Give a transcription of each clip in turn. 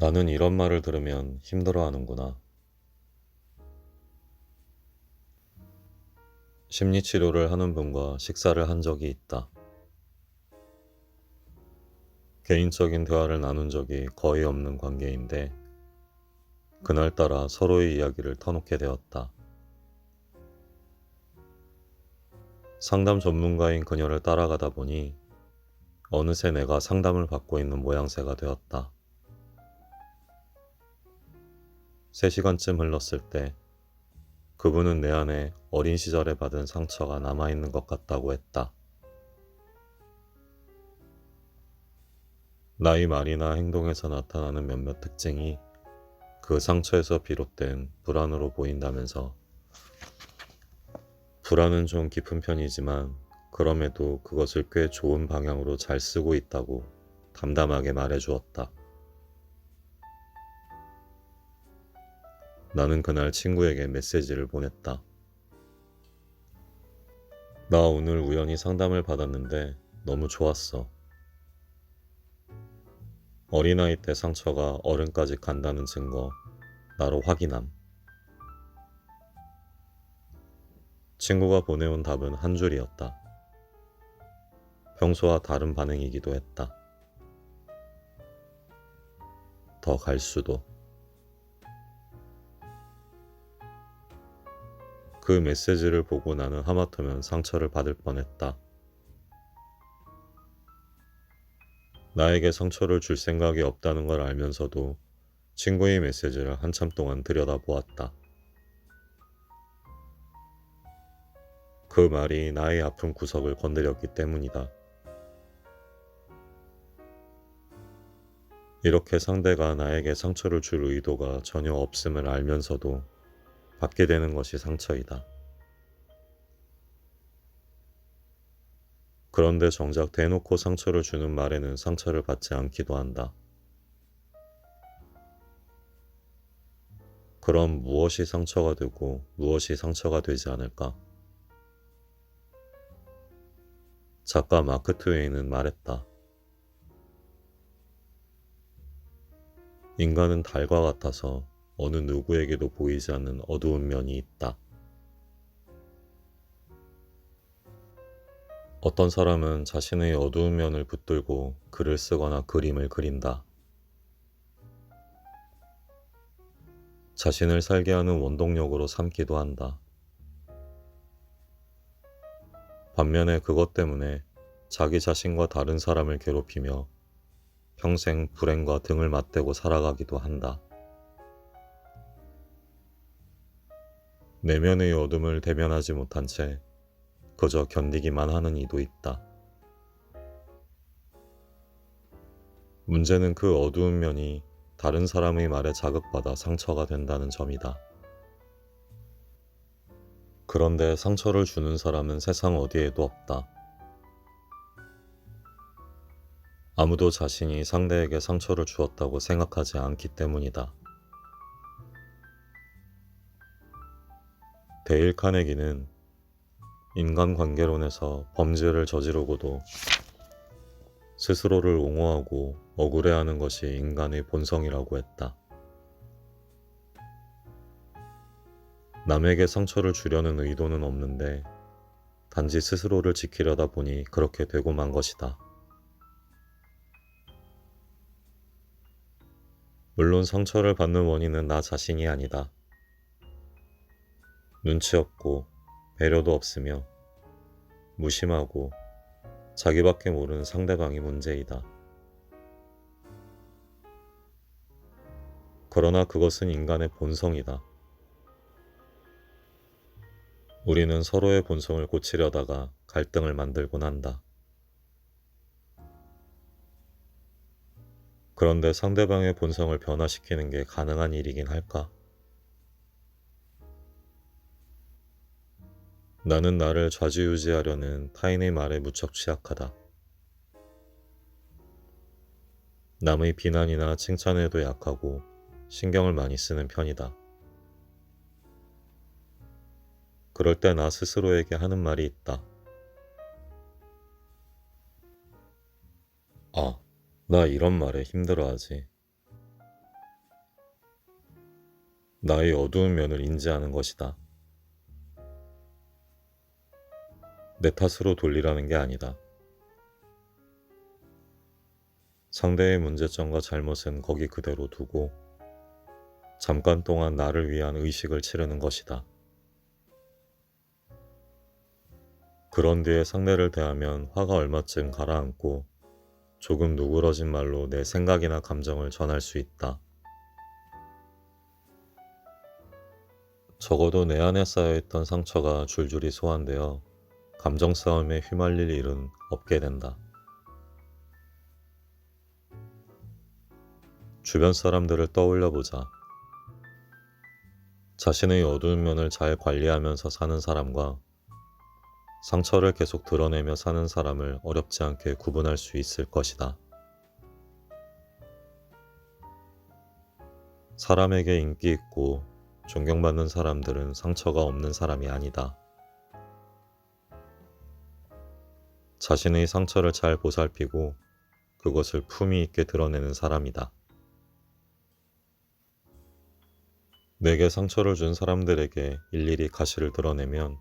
나는 이런 말을 들으면 힘들어하는구나. 심리치료를 하는 분과 식사를 한 적이 있다. 개인적인 대화를 나눈 적이 거의 없는 관계인데 그날따라 서로의 이야기를 터놓게 되었다. 상담 전문가인 그녀를 따라가다 보니 어느새 내가 상담을 받고 있는 모양새가 되었다. 3시간쯤 흘렀을 때 그분은 내 안에 어린 시절에 받은 상처가 남아있는 것 같다고 했다. 나의 말이나 행동에서 나타나는 몇몇 특징이 그 상처에서 비롯된 불안으로 보인다면서 불안은 좀 깊은 편이지만 그럼에도 그것을 꽤 좋은 방향으로 잘 쓰고 있다고 담담하게 말해주었다. 나는 그날 친구에게 메시지를 보냈다. 나 오늘 우연히 상담을 받았는데 너무 좋았어. 어린아이 때 상처가 어른까지 간다는 증거 나로 확인함. 친구가 보내온 답은 한 줄이었다. 평소와 다른 반응이기도 했다. 더 갈 수도. 그 메시지를 보고 나는 하마터면 상처를 받을 뻔했다. 나에게 상처를 줄 생각이 없다는 걸 알면서도 친구의 메시지를 한참 동안 들여다보았다. 그 말이 나의 아픈 구석을 건드렸기 때문이다. 이렇게 상대가 나에게 상처를 줄 의도가 전혀 없음을 알면서도 받게 되는 것이 상처이다. 그런데 정작 대놓고 상처를 주는 말에는 상처를 받지 않기도 한다. 그럼 무엇이 상처가 되고 무엇이 상처가 되지 않을까? 작가 마크 트웨인은 말했다. 인간은 달과 같아서 어느 누구에게도 보이지 않는 어두운 면이 있다. 어떤 사람은 자신의 어두운 면을 붙들고 글을 쓰거나 그림을 그린다. 자신을 살게 하는 원동력으로 삼기도 한다. 반면에 그것 때문에 자기 자신과 다른 사람을 괴롭히며 평생 불행과 등을 맞대고 살아가기도 한다. 내면의 어둠을 대면하지 못한 채 그저 견디기만 하는 이도 있다. 문제는 그 어두운 면이 다른 사람의 말에 자극받아 상처가 된다는 점이다. 그런데 상처를 주는 사람은 세상 어디에도 없다. 아무도 자신이 상대에게 상처를 주었다고 생각하지 않기 때문이다. 데일 카네기는 인간관계론에서 범죄를 저지르고도 스스로를 옹호하고 억울해하는 것이 인간의 본성이라고 했다. 남에게 상처를 주려는 의도는 없는데 단지 스스로를 지키려다 보니 그렇게 되고 만 것이다. 물론 상처를 받는 원인은 나 자신이 아니다. 눈치 없고 배려도 없으며 무심하고 자기밖에 모르는 상대방이 문제이다. 그러나 그것은 인간의 본성이다. 우리는 서로의 본성을 고치려다가 갈등을 만들곤 한다. 그런데 상대방의 본성을 변화시키는 게 가능한 일이긴 할까? 나는 나를 좌지우지하려는 타인의 말에 무척 취약하다. 남의 비난이나 칭찬에도 약하고 신경을 많이 쓰는 편이다. 그럴 때 나 스스로에게 하는 말이 있다. 아, 나 이런 말에 힘들어하지. 나의 어두운 면을 인지하는 것이다. 내 탓으로 돌리라는 게 아니다. 상대의 문제점과 잘못은 거기 그대로 두고 잠깐 동안 나를 위한 의식을 치르는 것이다. 그런 뒤에 상대를 대하면 화가 얼마쯤 가라앉고 조금 누그러진 말로 내 생각이나 감정을 전할 수 있다. 적어도 내 안에 쌓여있던 상처가 줄줄이 소환되어 감정 싸움에 휘말릴 일은 없게 된다. 주변 사람들을 떠올려 보자. 자신의 어두운 면을 잘 관리하면서 사는 사람과 상처를 계속 드러내며 사는 사람을 어렵지 않게 구분할 수 있을 것이다. 사람에게 인기 있고 존경받는 사람들은 상처가 없는 사람이 아니다. 자신의 상처를 잘 보살피고 그것을 품위 있게 드러내는 사람이다. 내게 상처를 준 사람들에게 일일이 가시를 드러내면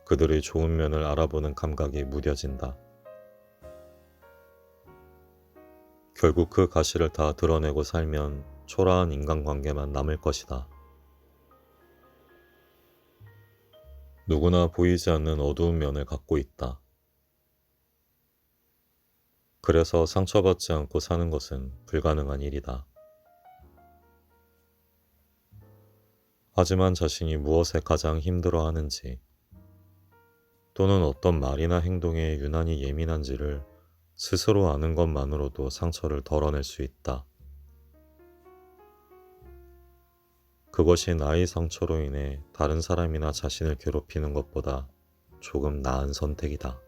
그들의 좋은 면을 알아보는 감각이 무뎌진다. 결국 그 가시를 다 드러내고 살면 초라한 인간관계만 남을 것이다. 누구나 보이지 않는 어두운 면을 갖고 있다. 그래서 상처받지 않고 사는 것은 불가능한 일이다. 하지만 자신이 무엇에 가장 힘들어하는지 또는 어떤 말이나 행동에 유난히 예민한지를 스스로 아는 것만으로도 상처를 덜어낼 수 있다. 그것이 나의 상처로 인해 다른 사람이나 자신을 괴롭히는 것보다 조금 나은 선택이다.